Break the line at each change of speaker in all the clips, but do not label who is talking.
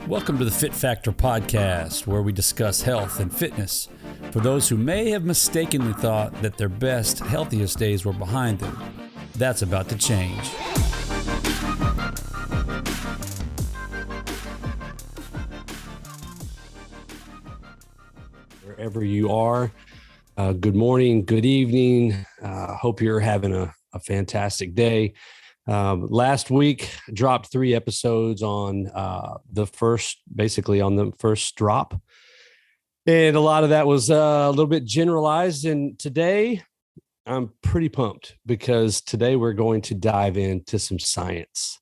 Welcome to the Fit Factor podcast, where we discuss health and fitness for those who may have mistakenly thought that their best, healthiest days were behind them. That's about to change.
Wherever you are, good morning, good evening. Hope you're having a fantastic day. Last week, dropped 3 episodes on the first drop. And a lot of that was a little bit generalized. And today, I'm pretty pumped because today we're going to dive into some science.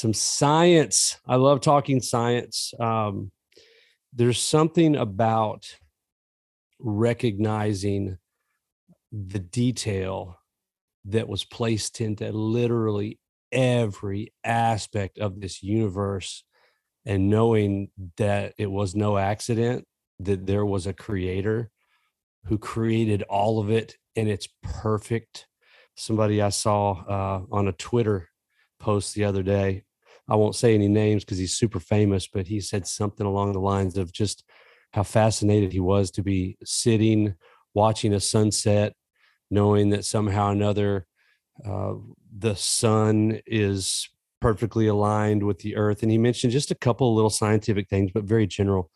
I love talking science. There's something about recognizing the detail that was placed into literally every aspect of this universe, and knowing that it was no accident, that there was a creator who created all of it, and it's perfect. Somebody I saw on a Twitter post the other day, I won't say any names because he's super famous, but he said something along the lines of just how fascinated he was to be sitting, watching a sunset, knowing that somehow or another the sun is perfectly aligned with the earth. And he mentioned just a couple of little scientific things, but very general.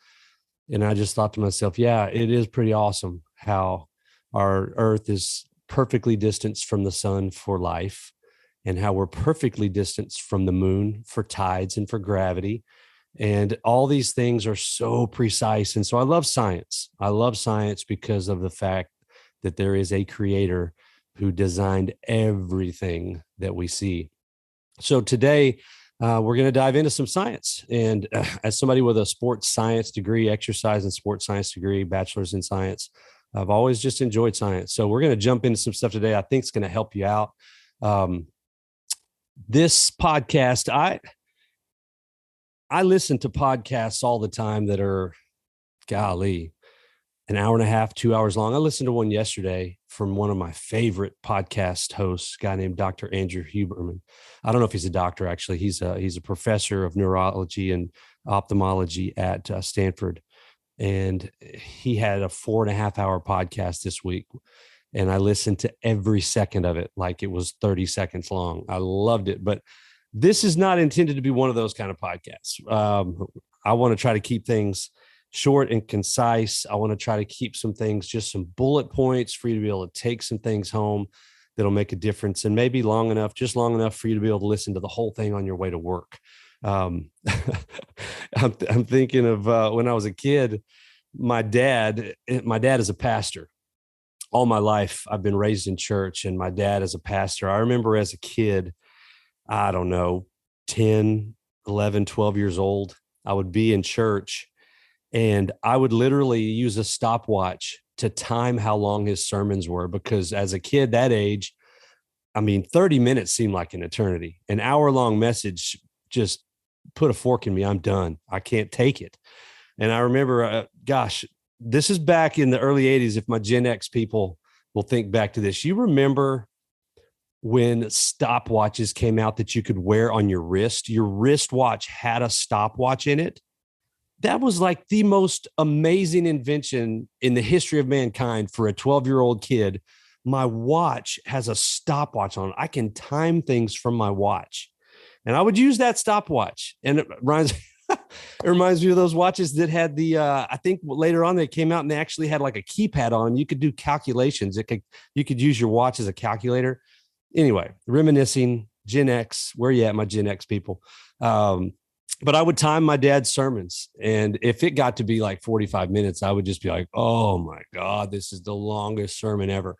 And I just thought to myself, yeah, it is pretty awesome how our earth is perfectly distanced from the sun for life, and how we're perfectly distanced from the moon for tides and for gravity. And all these things are so precise. And so I love science. I love science because of the fact that there is a creator who designed everything that we see. So today, we're going to dive into some science. And as somebody with a sports science degree, exercise and sports science degree, bachelor's in science, I've always just enjoyed science. So we're going to jump into some stuff today I think is going to help you out. This podcast, I listen to podcasts all the time that are, golly, an hour and a half, 2 hours long. I listened to one yesterday from one of my favorite podcast hosts, a guy named Dr. Andrew Huberman. I don't know if he's a doctor, actually. He's a professor of neurology and ophthalmology at Stanford. And he had a 4.5-hour podcast this week. And I listened to every second of it like it was 30 seconds long. I loved it. But this is not intended to be one of those kind of podcasts. I want to try to keep things short and concise. I want to try to keep some things, just some bullet points for you to be able to take some things home that'll make a difference, and maybe long enough for you to be able to listen to the whole thing on your way to work. I'm thinking of when I was a kid, my dad is a pastor. All my life, I've been raised in church, and my dad is a pastor. I remember as a kid, I don't know, 10, 11, 12 years old, I would be in church, and I would literally use a stopwatch to time how long his sermons were, because as a kid that age, 30 minutes seemed like an eternity. An hour-long message just put a fork in me. I'm done. I can't take it. And I remember, this is back in the early 80s. If my Gen X people will think back to this, you remember when stopwatches came out that you could wear on your wrist? Your wristwatch had a stopwatch in it. That was like the most amazing invention in the history of mankind for a 12-year-old kid. My watch has a stopwatch on it. I can time things from my watch. And I would use that stopwatch. And it reminds me of those watches that had the, I think later on they came out and they actually had like a keypad on them. You could do calculations. You could use your watch as a calculator. Anyway, reminiscing, Gen X, where you at, my Gen X people? But I would time my dad's sermons. And if it got to be like 45 minutes, I would just be like, oh my God, this is the longest sermon ever.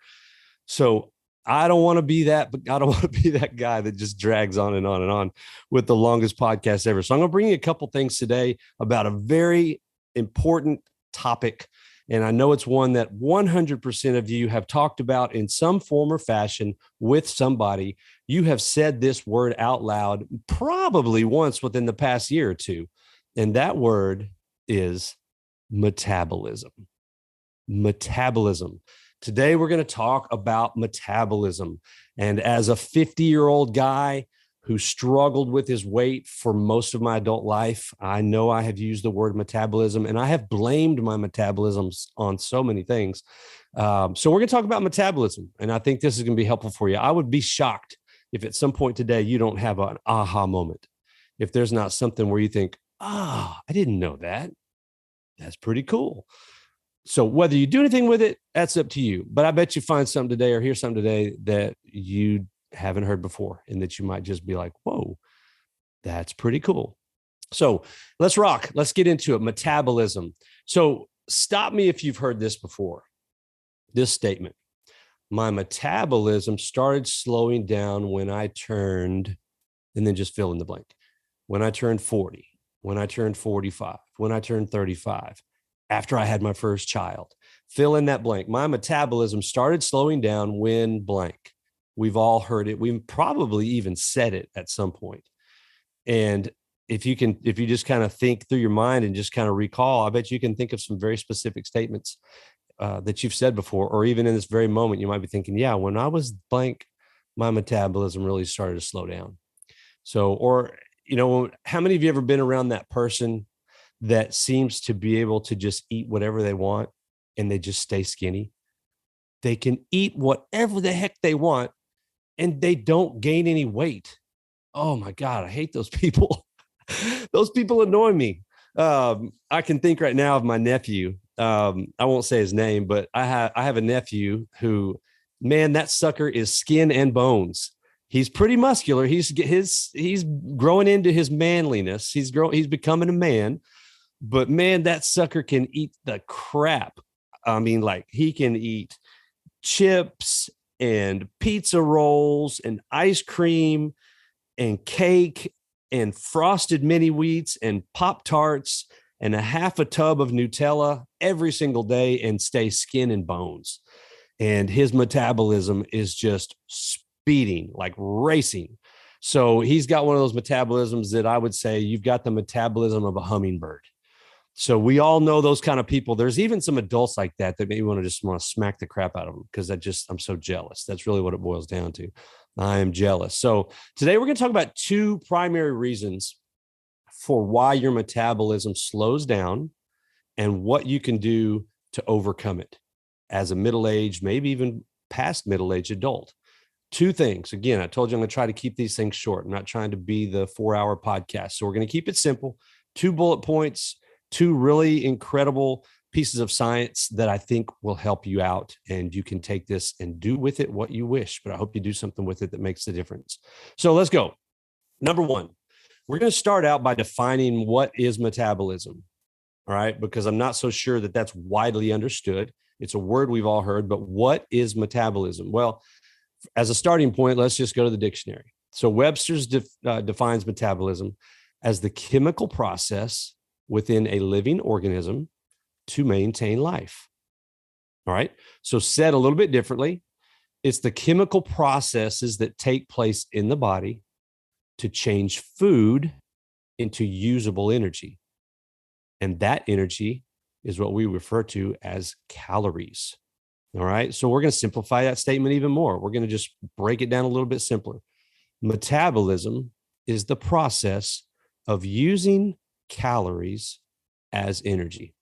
So I don't want to be that, but I don't want to be that guy that just drags on and on and on with the longest podcast ever. So I'm going to bring you a couple things today about a very important topic. And I know it's one that 100% of you have talked about in some form or fashion with somebody. You have said this word out loud probably once within the past year or two. And that word is metabolism. Metabolism. Today, we're going to talk about metabolism. And as a 50-year-old guy who struggled with his weight for most of my adult life. I know I have used the word metabolism, and I have blamed my metabolisms on so many things. So we're going to talk about metabolism, and I think this is going to be helpful for you. I would be shocked if at some point today you don't have an aha moment. If there's not something where you think, I didn't know that. That's pretty cool. So whether you do anything with it, that's up to you. But I bet you find something today or hear something today that you haven't heard before, and that you might just be like, whoa, that's pretty cool. So let's rock. Let's get into it. Metabolism. So stop me if you've heard this before. This statement: my metabolism started slowing down when I turned, and then just fill in the blank. When I turned 40, when I turned 45, when I turned 35, after I had my first child. Fill in that blank. My metabolism started slowing down when blank. We've all heard it. We've probably even said it at some point. And if you just kind of think through your mind and just kind of recall, I bet you can think of some very specific statements that you've said before, or even in this very moment, you might be thinking, yeah, when I was blank, my metabolism really started to slow down. So, or, how many of you ever been around that person that seems to be able to just eat whatever they want and they just stay skinny? They can eat whatever the heck they want and they don't gain any weight. Oh my God, I hate those people. Those people annoy me. I can think right now of my nephew. I won't say his name, but I have a nephew who, man, that sucker is skin and bones. He's pretty muscular. He's growing into his manliness. He's becoming a man. But man, that sucker can eat the crap. I mean, like, he can eat chips and pizza rolls and ice cream and cake and frosted mini wheats and Pop-Tarts and a half a tub of Nutella every single day and stay skin and bones. And his metabolism is just speeding, like racing. So he's got one of those metabolisms that I would say you've got the metabolism of a hummingbird. So we all know those kind of people. There's even some adults like that maybe want to smack the crap out of them because I'm so jealous. That's really what it boils down to. I am jealous. So today we're going to talk about two primary reasons for why your metabolism slows down and what you can do to overcome it as a middle-aged, maybe even past middle-aged adult. Two things. Again, I told you I'm going to try to keep these things short. I'm not trying to be the 4-hour podcast. So we're going to keep it simple. 2 bullet points, 2 really incredible pieces of science that I think will help you out, and you can take this and do with it what you wish, but I hope you do something with it that makes the difference. So let's go. Number 1, we're going to start out by defining what is metabolism. All right. Because I'm not so sure that that's widely understood. It's a word we've all heard, but what is metabolism? Well, as a starting point, let's just go to the dictionary. So Webster's defines metabolism as the chemical process within a living organism to maintain life. All right. So said a little bit differently, it's the chemical processes that take place in the body to change food into usable energy. And that energy is what we refer to as calories. All right. So we're going to simplify that statement even more. We're going to just break it down a little bit simpler. Metabolism is the process of using calories as energy.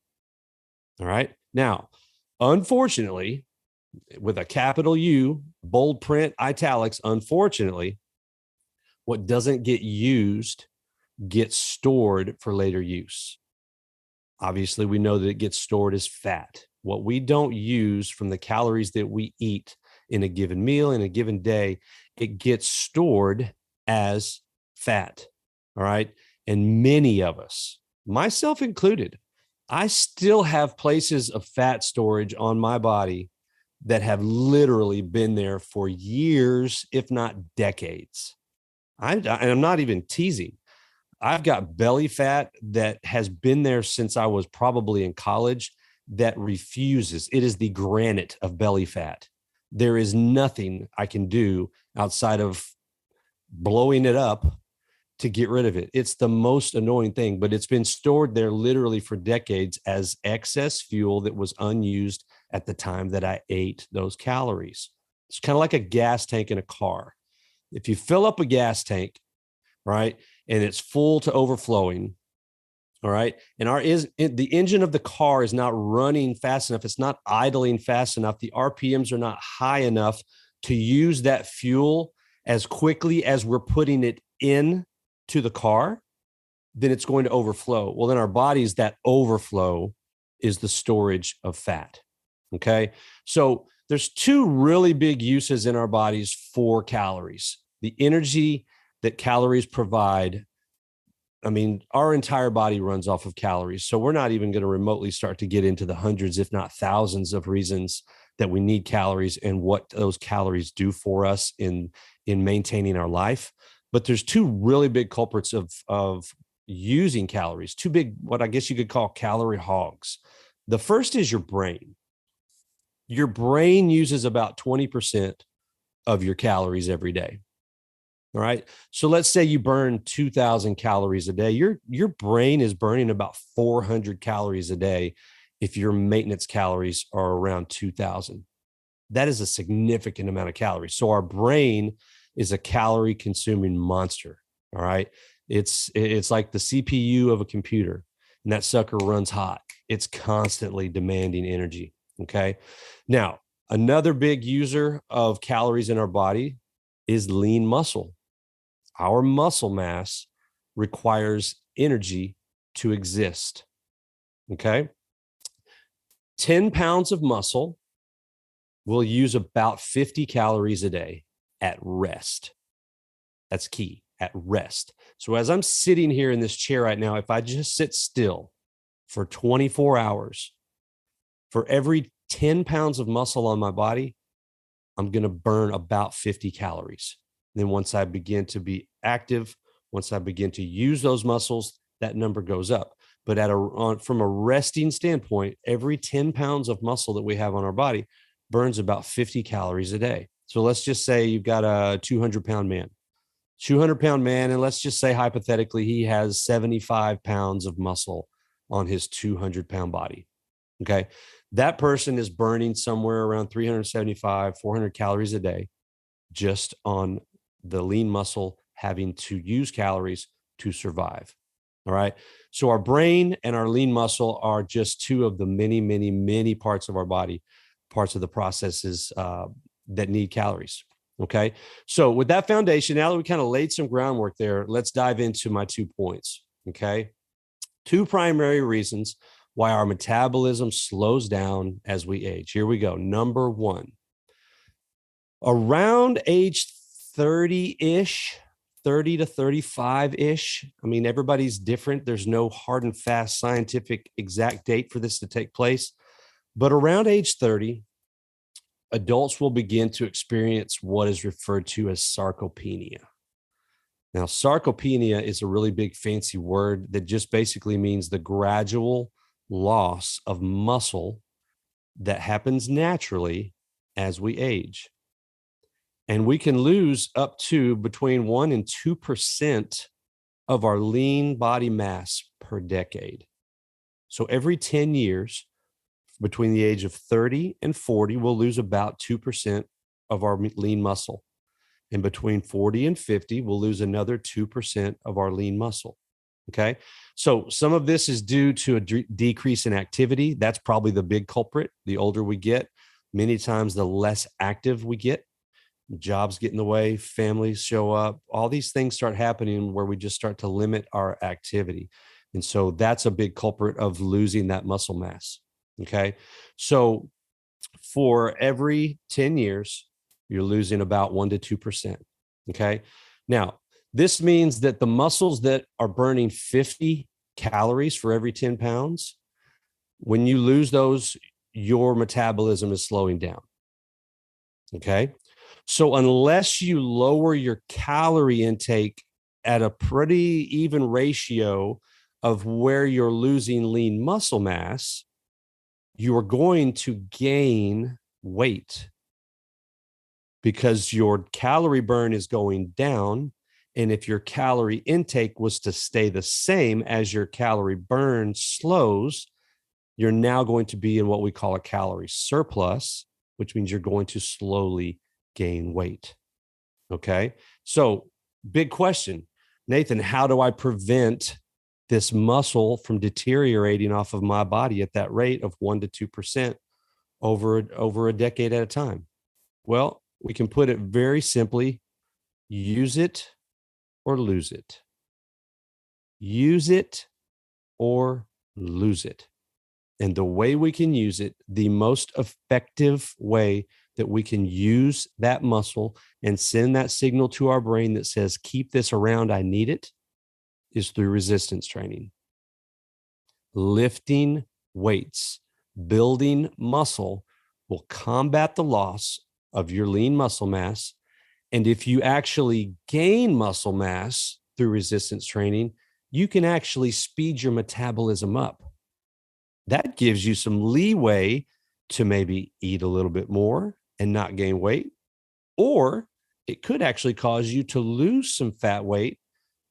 All right. Now, unfortunately, with a capital U, bold print, italics, unfortunately, what doesn't get used gets stored for later use. Obviously, we know that it gets stored as fat. What we don't use from the calories that we eat in a given meal, in a given day, it gets stored as fat. All right. And many of us, myself included, I still have places of fat storage on my body that have literally been there for years, if not decades. And I'm not even teasing. I've got belly fat that has been there since I was probably in college that refuses. It is the granite of belly fat. There is nothing I can do outside of blowing it up to get rid of it. It's the most annoying thing, but it's been stored there literally for decades as excess fuel that was unused at the time that I ate those calories. It's kind of like a gas tank in a car. If you fill up a gas tank right? And it's full to overflowing. All right. And the engine of the car is not running fast enough. It's not idling fast enough. The RPMs are not high enough to use that fuel as quickly as we're putting it in to the car. Then it's going to overflow. Well, in our bodies, that overflow is the storage of fat. Okay. So there's two really big uses in our bodies for calories. The energy that calories provide. I mean, our entire body runs off of calories. So we're not even going to remotely start to get into the hundreds, if not thousands of reasons that we need calories and what those calories do for us in maintaining our life. But there's two really big culprits of using calories, two big, what I guess you could call calorie hogs. The first is your brain. Your brain uses about 20% of your calories every day. All right. So let's say you burn 2,000 calories a day. Your brain is burning about 400 calories a day if your maintenance calories are around 2,000. That is a significant amount of calories. So our brain is a calorie consuming monster. All right. It's like the CPU of a computer, and that sucker runs hot. It's constantly demanding energy. Okay. Now, another big user of calories in our body is lean muscle. Our muscle mass requires energy to exist. Okay. 10 pounds of muscle will use about 50 calories a day at rest. That's key, at rest. So as I'm sitting here in this chair right now, if I just sit still for 24 hours, for every 10 pounds of muscle on my body, I'm going to burn about 50 calories. Then once I begin to be active, once I begin to use those muscles, that number goes up. But from a resting standpoint, every 10 pounds of muscle that we have on our body burns about 50 calories a day. So let's just say you've got a 200-pound man, and let's just say hypothetically he has 75 pounds of muscle on his 200-pound body. Okay. That person is burning somewhere around 375, 400 calories a day just on the lean muscle having to use calories to survive. All right. So our brain and our lean muscle are just two of the many, many, many parts of our body, parts of the processes that need calories. Okay. So with that foundation, now that we kind of laid some groundwork there, let's dive into my 2 points. Okay. Two primary reasons why our metabolism slows down as we age. Here we go. Number one, around age 30-ish, 30 to 35-ish. I mean, everybody's different. There's no hard and fast scientific exact date for this to take place. But around age 30, adults will begin to experience what is referred to as sarcopenia. Now, sarcopenia is a really big fancy word that just basically means the gradual loss of muscle that happens naturally as we age. And we can lose up to between 1 and 2% of our lean body mass per decade. So every 10 years, between the age of 30 and 40, we'll lose about 2% of our lean muscle. And between 40 and 50, we'll lose another 2% of our lean muscle. Okay. So some of this is due to a decrease in activity. That's probably the big culprit. The older we get, many times the less active we get. Jobs get in the way, families show up, all these things start happening where we just start to limit our activity. And so that's a big culprit of losing that muscle mass. Okay. So for every 10 years, you're losing about 1 to 2%. Okay. Now, this means that the muscles that are burning 50 calories for every 10 pounds, when you lose those, your metabolism is slowing down. Okay. So unless you lower your calorie intake at a pretty even ratio of where you're losing lean muscle mass, you are going to gain weight because your calorie burn is going down. And if your calorie intake was to stay the same as your calorie burn slows, you're now going to be in what we call a calorie surplus, which means you're going to slowly gain weight. Okay. So big question. Nathan, how do I prevent this muscle from deteriorating off of my body at that rate of 1 to 2% over a decade at a time? Well, we can put it very simply: use it or lose it. Use it or lose it. And the way we can use it, the most effective way that we can use that muscle and send that signal to our brain that says, keep this around, I need it, is through resistance training. Lifting weights, building muscle will combat the loss of your lean muscle mass. And if you actually gain muscle mass through resistance training, you can actually speed your metabolism up. That gives you some leeway to maybe eat a little bit more and not gain weight. Or it could actually cause you to lose some fat weight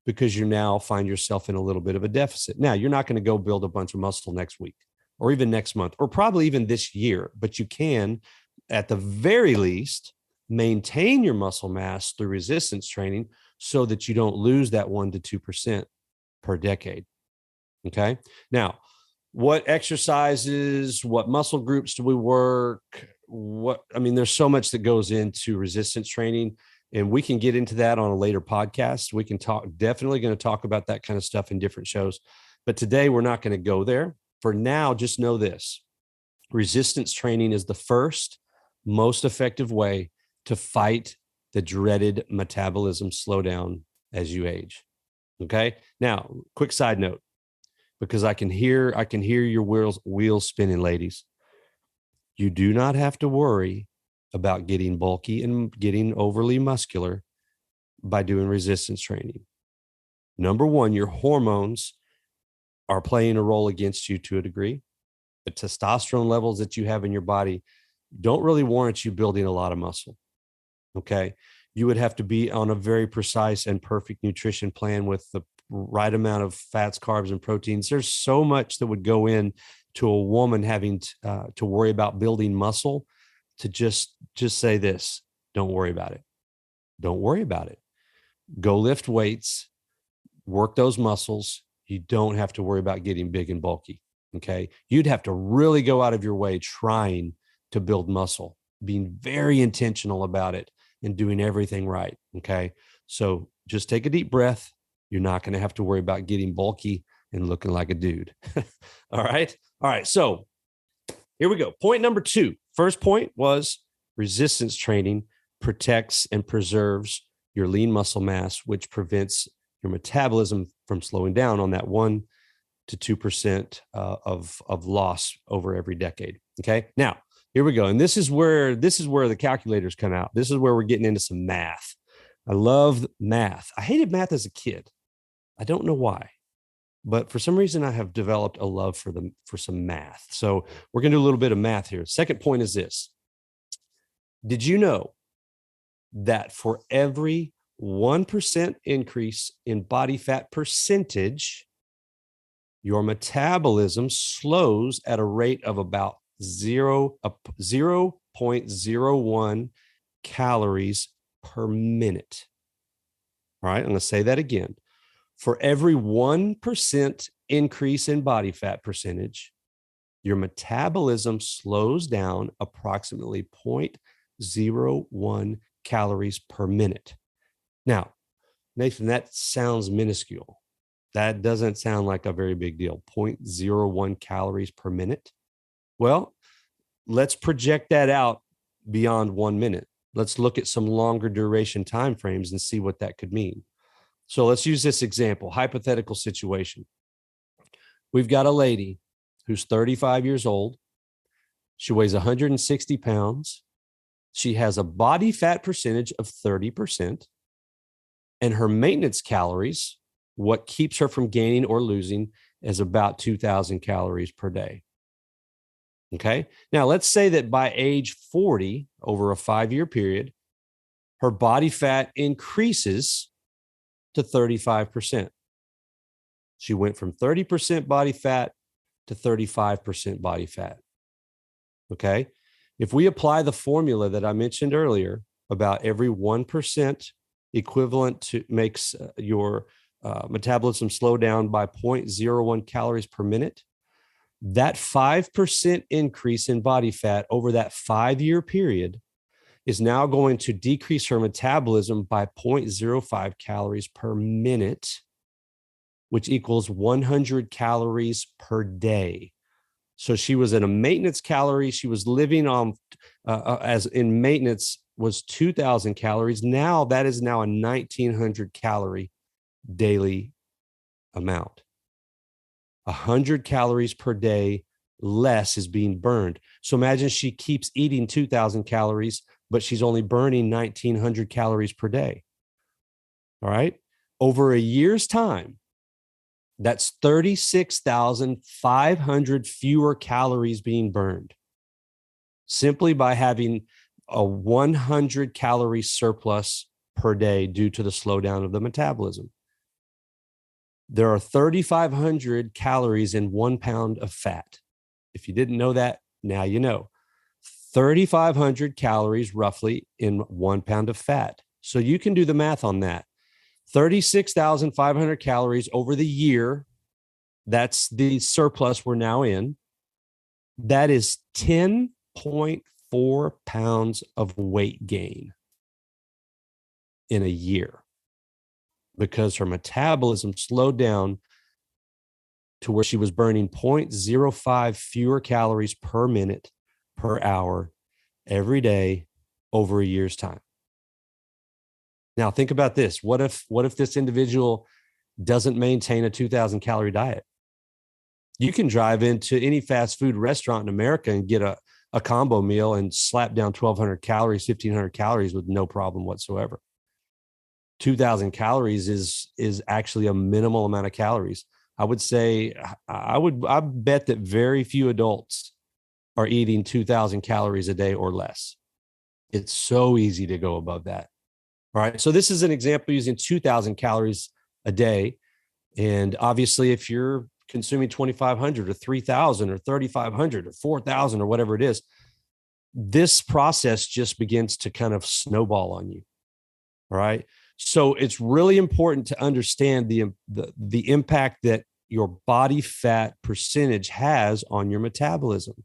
because you now find yourself in a little bit of a deficit. Now, you're not going to go build a bunch of muscle next week or even next month or probably even this year, but you can, at the very least, maintain your muscle mass through resistance training so that you don't lose that 1 to 2% per decade. Okay. Now, what exercises, what muscle groups do we work? There's so much that goes into resistance training, and we can get into that on a later podcast. We can definitely going to talk about that kind of stuff in different shows. But today we're not going to go there. For now, just know this: resistance training is the first, most effective way to fight the dreaded metabolism slowdown as you age. Okay. Now, quick side note, because I can hear your wheels spinning, ladies. You do not have to worry about getting bulky and getting overly muscular by doing resistance training. Number one, your hormones are playing a role against you to a degree. The testosterone levels that you have in your body don't really warrant you building a lot of muscle. Okay. You would have to be on a very precise and perfect nutrition plan with the right amount of fats, carbs, and proteins. There's so much that would go in to a woman having to worry about building muscle, to just say this: don't worry about it. Don't worry about it. Go lift weights, work those muscles. You don't have to worry about getting big and bulky. Okay. You'd have to really go out of your way trying to build muscle, being very intentional about it and doing everything right. Okay. So just take a deep breath. You're not going to have to worry about getting bulky and looking like a dude. All right. All right. So here we go. Point number 2. First point was resistance training protects and preserves your lean muscle mass, which prevents your metabolism from slowing down on that 1 to 2% of loss over every decade. Okay. Now, here we go. And this is where the calculators come out. This is where we're getting into some math. I love math. I hated math as a kid. I don't know why, but for some reason I have developed a love for some math. So we're going to do a little bit of math here. Second point is this: did you know that for every 1% increase in body fat percentage, your metabolism slows at a rate of about 0.01 calories per minute? All right, I'm going to say that again. For every 1% increase in body fat percentage, your metabolism slows down approximately 0.01 calories per minute. Now, Nathan, that sounds minuscule. That doesn't sound like a very big deal. 0.01 calories per minute. Well, let's project that out beyond 1 minute. Let's look at some longer duration timeframes and see what that could mean. So let's use this example, hypothetical situation. We've got a lady who's 35 years old. She weighs 160 pounds. She has a body fat percentage of 30%. And her maintenance calories, what keeps her from gaining or losing, is about 2,000 calories per day. Okay. Now, let's say that by age 40, over a 5-year period, her body fat increases to 35%. She went from 30% body fat to 35% body fat. Okay. If we apply the formula that I mentioned earlier about every 1% equivalent to makes your metabolism slowed down by 0.01 calories per minute. That 5% increase in body fat over that 5-year period is now going to decrease her metabolism by 0.05 calories per minute, which equals 100 calories per day. So she was at a maintenance calorie. She was living on, as in maintenance was 2,000 calories. Now that is now a 1,900 calorie daily amount. 100 calories per day less is being burned. So imagine she keeps eating 2,000 calories, but she's only burning 1,900 calories per day. All right. Over a year's time, that's 36,500 fewer calories being burned simply by having a 100 calorie surplus per day due to the slowdown of the metabolism. There are 3,500 calories in 1 pound of fat. If you didn't know that, now you know. 3,500 calories roughly in 1 pound of fat. So you can do the math on that. 36,500 calories over the year. That's the surplus we're now in. That is 10.4 pounds of weight gain in a year because her metabolism slowed down to where she was burning 0.05 fewer calories per minute, per hour, every day over a year's time. Now, think about this. What if this individual doesn't maintain a 2,000 calorie diet? You can drive into any fast food restaurant in America and get a combo meal and slap down 1,200 calories, 1,500 calories with no problem whatsoever. 2,000 calories is actually a minimal amount of calories. I would say, I bet that very few adults are eating 2,000 calories a day or less. It's so easy to go above that. All right. So this is an example using 2,000 calories a day. And obviously, if you're consuming 2,500 or 3,000 or 3,500 or 4,000 or whatever it is, this process just begins to kind of snowball on you. All right. So it's really important to understand the impact that your body fat percentage has on your metabolism.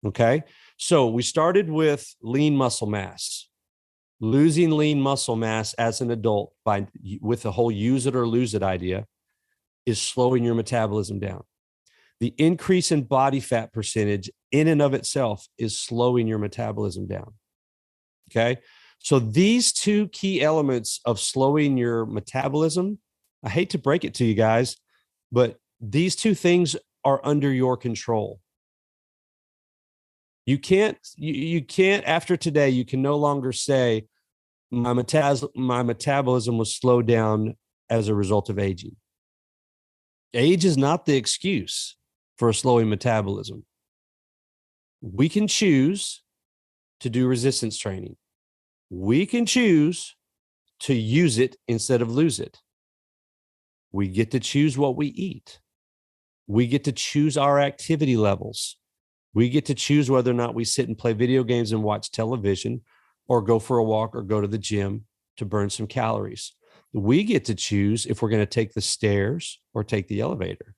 Okay. So we started with lean muscle mass. Losing lean muscle mass as an adult with the whole use it or lose it idea is slowing your metabolism down. The increase in body fat percentage in and of itself is slowing your metabolism down. Okay. So these two key elements of slowing your metabolism, I hate to break it to you guys, but these two things are under your control. You can't after today, you can no longer say my metabolism was slowed down as a result of aging. Age is not the excuse for a slowing metabolism. We can choose to do resistance training. We can choose to use it instead of lose it. We get to choose what we eat. We get to choose our activity levels. We get to choose whether or not we sit and play video games and watch television or go for a walk or go to the gym to burn some calories. We get to choose if we're going to take the stairs or take the elevator.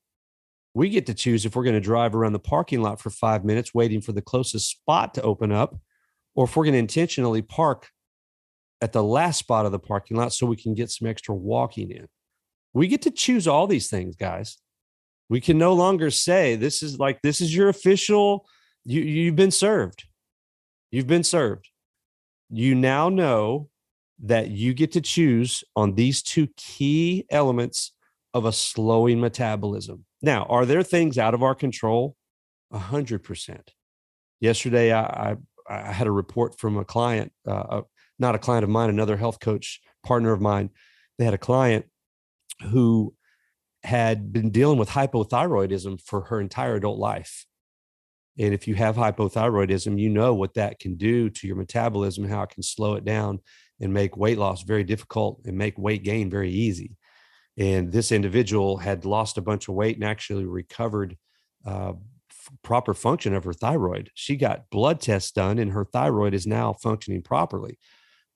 We get to choose if we're going to drive around the parking lot for 5 minutes waiting for the closest spot to open up, or if we're going to intentionally park at the last spot of the parking lot so we can get some extra walking in. We get to choose all these things, guys. We can no longer say this is your official, you've been served. You've been served. You now know that you get to choose on these two key elements of a slowing metabolism. Now, are there things out of our control? 100%. Yesterday, I had a report from a client, not a client of mine, another health coach partner of mine. They had a client who had been dealing with hypothyroidism for her entire adult life. And if you have hypothyroidism, you know what that can do to your metabolism, how it can slow it down and make weight loss very difficult and make weight gain very easy. And this individual had lost a bunch of weight and actually recovered proper function of her thyroid. She got blood tests done and her thyroid is now functioning properly.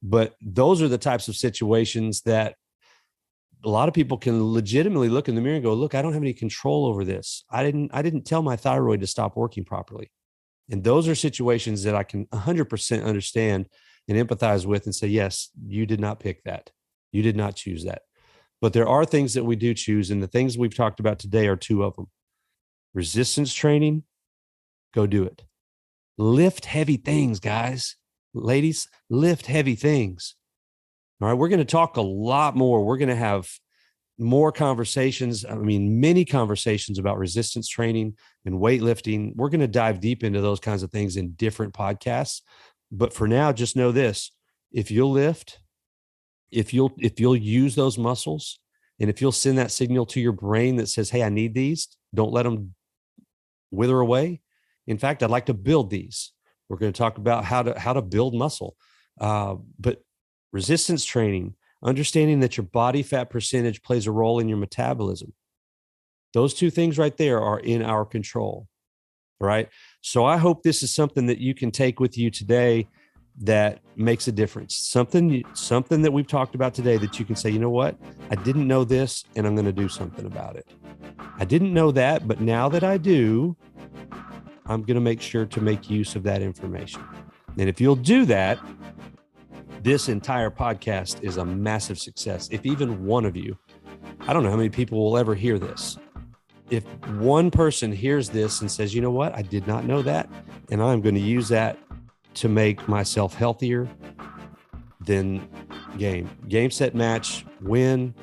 But those are the types of situations that a lot of people can legitimately look in the mirror and go, look, I don't have any control over this. I didn't tell my thyroid to stop working properly. And those are situations that I can 100% understand and empathize with and say, yes, you did not pick that. You did not choose that. But there are things that we do choose. And the things we've talked about today are two of them. Resistance training, go do it. Lift heavy things, guys. Ladies, lift heavy things. All right, we're going to talk a lot more. We're going to have more conversations. I mean, many conversations about resistance training and weightlifting. We're going to dive deep into those kinds of things in different podcasts. But for now, just know this: if you'll lift, if you'll use those muscles, and if you'll send that signal to your brain that says, hey, I need these, don't let them wither away. In fact, I'd like to build these. We're going to talk about how to build muscle. But resistance training, understanding that your body fat percentage plays a role in your metabolism. Those two things right there are in our control, right? So I hope this is something that you can take with you today that makes a difference. Something that we've talked about today that you can say, you know what? I didn't know this, and I'm going to do something about it. I didn't know that, but now that I do, I'm going to make sure to make use of that information. And if you'll do that, this entire podcast is a massive success. If even one of you, I don't know how many people will ever hear this. If one person hears this and says, you know what, I did not know that, and I'm going to use that to make myself healthier, then game, set, match, win,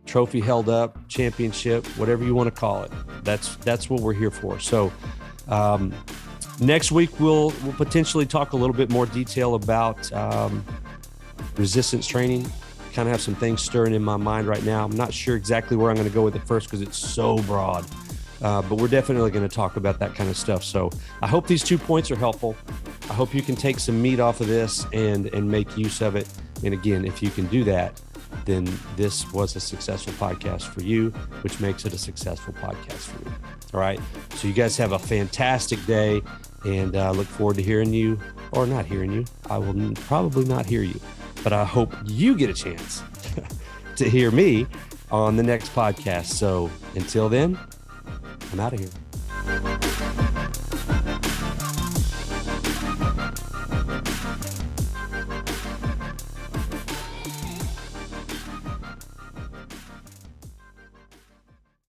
trophy held up, championship, whatever you want to call it. That's what we're here for. So next week, we'll potentially talk a little bit more detail about resistance training. Kind of have some things stirring in my mind right now. I'm not sure exactly where I'm going to go with it first because it's so broad. But we're definitely going to talk about that kind of stuff. So I hope these 2 points are helpful. I hope you can take some meat off of this and make use of it. And again, if you can do that, then this was a successful podcast for you, which makes it a successful podcast for me. All right. So you guys have a fantastic day, and I look forward to hearing you, or not hearing you. I will probably not hear you, but I hope you get a chance to hear me on the next podcast. So until then, I'm out of here.